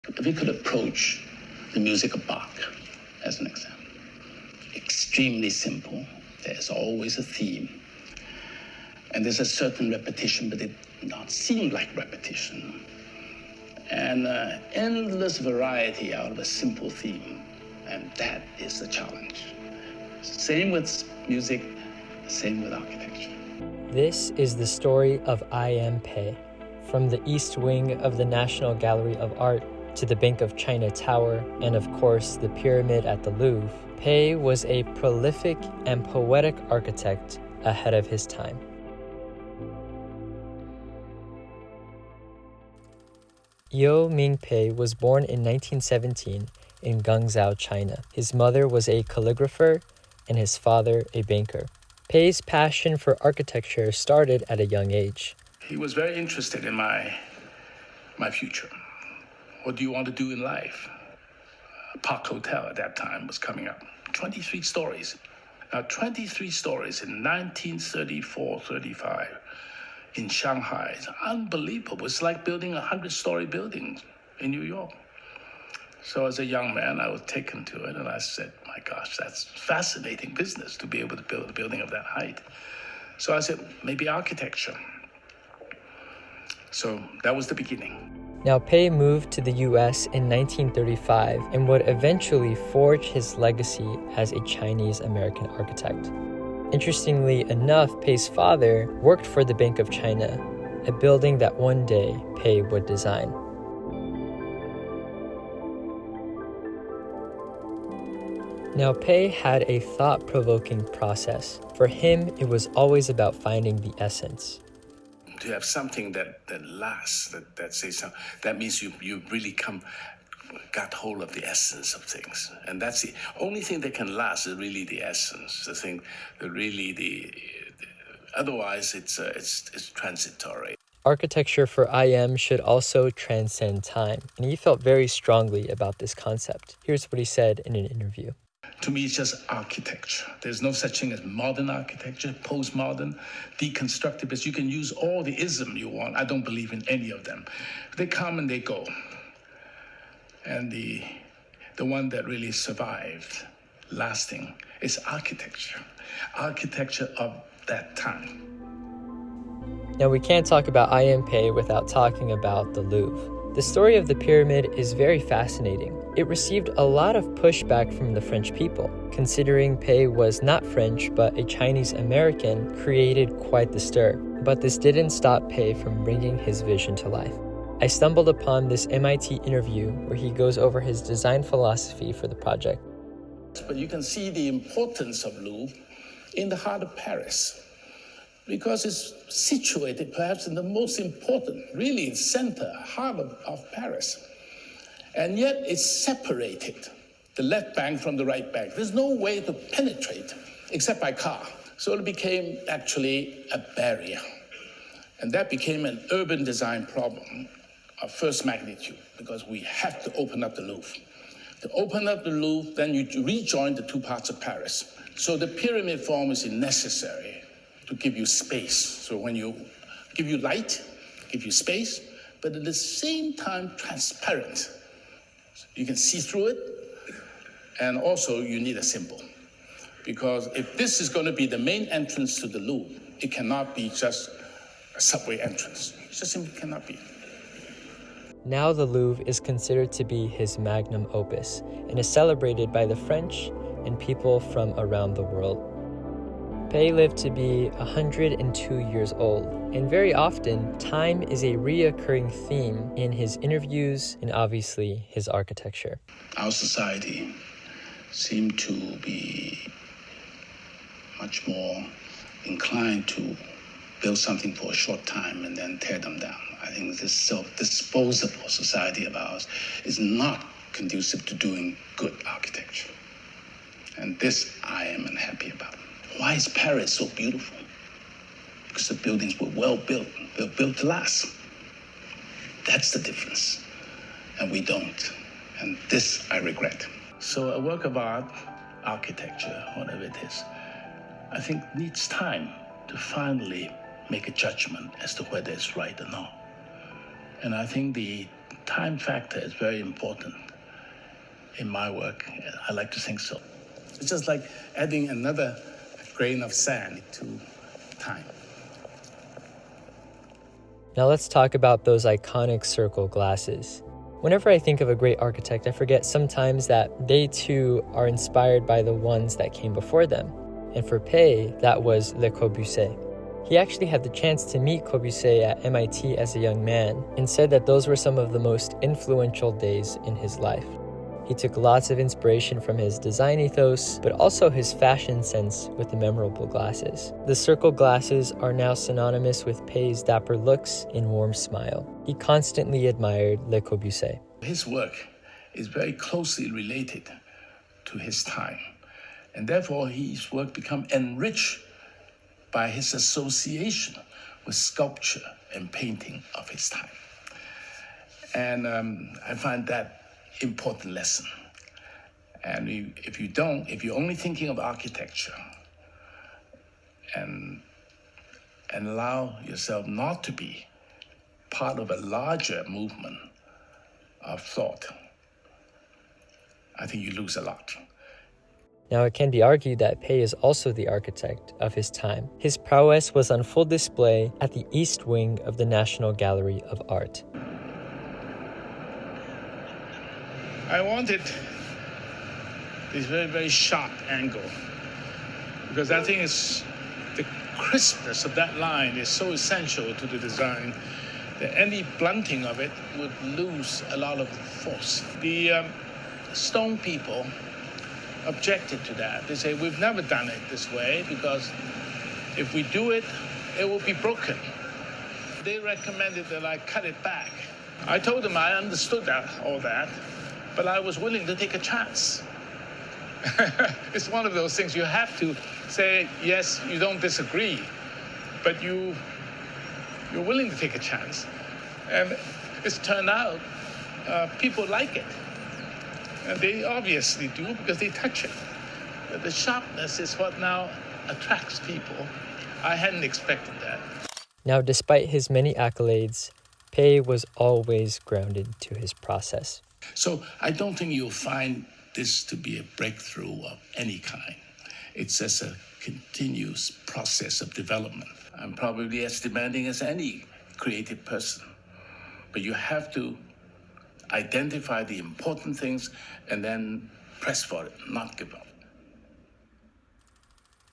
We could approach the music of Bach as an example. Extremely simple. There's always a theme. And there's a certain repetition, but it does not seem like repetition. And endless variety out of a simple theme. And that is the challenge. Same with music, same with architecture. This is the story of I.M. Pei. From the East Wing of the National Gallery of Art to the Bank of China Tower, and of course the pyramid at the Louvre, Pei was a prolific and poetic architect ahead of his time. Yeo Ming Pei was born in 1917 in Guangzhou, China. His mother was a calligrapher and his father a banker. Pei's passion for architecture started at a young age. He was very interested in my future. What do you want to do in life? Park Hotel at that time was coming up. 23 stories. Now, 23 stories in 1934-35 in Shanghai. It's unbelievable. It's like building a 100-story building in New York. So as a young man, I was taken to it, and I said, my gosh, that's fascinating business to be able to build a building of that height. So I said, maybe architecture. So that was the beginning. Now, Pei moved to the U.S. in 1935 and would eventually forge his legacy as a Chinese-American architect. Interestingly enough, Pei's father worked for the Bank of China, a building that one day Pei would design. Now, Pei had a thought-provoking process. For him, it was always about finding the essence. To have something that lasts, that says something, that means you really got hold of the essence of things. And that's the only thing that can last is really the essence, the thing that really otherwise it's transitory. Architecture for I.M. should also transcend time, and he felt very strongly about this concept. Here's what he said in an interview. To me, it's just architecture. There's no such thing as modern architecture, postmodern, deconstructivist. You can use all the ism you want. I don't believe in any of them. They come and they go. And the one that really survived, lasting, is architecture. Architecture of that time. Now, we can't talk about I.M. Pei without talking about the Louvre. The story of the pyramid is very fascinating. It received a lot of pushback from the French people. Considering Pei was not French but a Chinese American, created quite the stir. But this didn't stop Pei from bringing his vision to life. I stumbled upon this MIT interview where he goes over his design philosophy for the project. But you can see the importance of Louvre in the heart of Paris, because it's situated perhaps in the most important, really center, heart of Paris. And yet it's separated, the left bank from the right bank. There's no way to penetrate except by car. So it became actually a barrier. And that became an urban design problem of first magnitude, because we have to open up the Louvre. To open up the Louvre, then you rejoin the two parts of Paris. So the pyramid form is necessary to give you space. So when you give you light, give you space, but at the same time transparent. You can see through it, and also you need a symbol. Because if this is going to be the main entrance to the Louvre, it cannot be just a subway entrance. It just simply cannot be. Now the Louvre is considered to be his magnum opus and is celebrated by the French and people from around the world. Pei lived to be 102 years old, and very often, time is a reoccurring theme in his interviews and obviously his architecture. Our society seemed to be much more inclined to build something for a short time and then tear them down. I think this self-disposable society of ours is not conducive to doing good architecture. And this I am unhappy about. Why is Paris so beautiful? Because the buildings were well built. They were built to last. That's the difference. And we don't. And this I regret. So a work of art, architecture, whatever it is, I think needs time to finally make a judgment as to whether it's right or not. And I think the time factor is very important in my work. I like to think so. It's just like adding another grain of sand to time. Now let's talk about those iconic circle glasses. Whenever I think of a great architect, I forget sometimes that they too are inspired by the ones that came before them. And for Pei, that was Le Corbusier. He actually had the chance to meet Corbusier at MIT as a young man and said that those were some of the most influential days in his life. He took lots of inspiration from his design ethos, but also his fashion sense with the memorable glasses. The circle glasses are now synonymous with Pei's dapper looks and warm smile. He constantly admired Le Corbusier. His work is very closely related to his time, and therefore his work become enriched by his association with sculpture and painting of his time. And I find that important lesson. And if you're only thinking of architecture and allow yourself not to be part of a larger movement of thought, I think you lose a lot. Now, it can be argued that Pei is also the architect of his time. His prowess was on full display at the East Wing of the National Gallery of Art. I wanted this very, very sharp angle because I think the crispness of that line is so essential to the design that any blunting of it would lose a lot of force. The stone people objected to that. They say, we've never done it this way because if we do it, it will be broken. They recommended that I cut it back. I told them I understood all that, but I was willing to take a chance. It's one of those things you have to say, yes, you don't disagree, but you're willing to take a chance. And it's turned out people like it. And they obviously do because they touch it. But the sharpness is what now attracts people. I hadn't expected that. Now, despite his many accolades, Pei was always grounded to his process. So I don't think you'll find this to be a breakthrough of any kind. It's just a continuous process of development. I'm probably as demanding as any creative person. But you have to identify the important things and then press for it, not give up.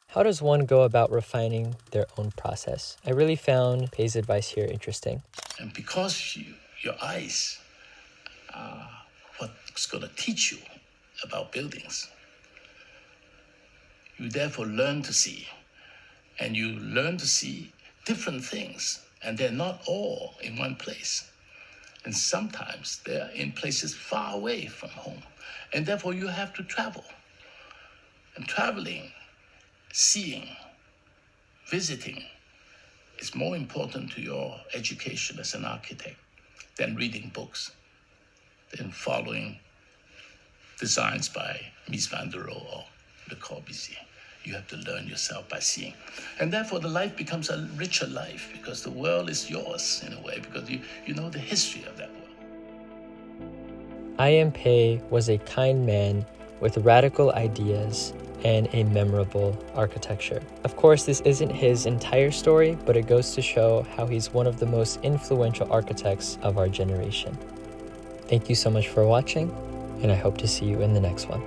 How does one go about refining their own process? I really found Pei's advice here interesting. And because your eyes are what's going to teach you about buildings, you therefore learn to see. And you learn to see different things, and they're not all in one place. And sometimes they're in places far away from home. And therefore you have to travel. And traveling, seeing, visiting is more important to your education as an architect than reading books, than following designs by Mies van der Rohe or Le Corbusier. You have to learn yourself by seeing. And therefore the life becomes a richer life because the world is yours in a way, because you know the history of that world. I.M. Pei was a kind man with radical ideas and a memorable architecture. Of course, this isn't his entire story, but it goes to show how he's one of the most influential architects of our generation. Thank you so much for watching, and I hope to see you in the next one.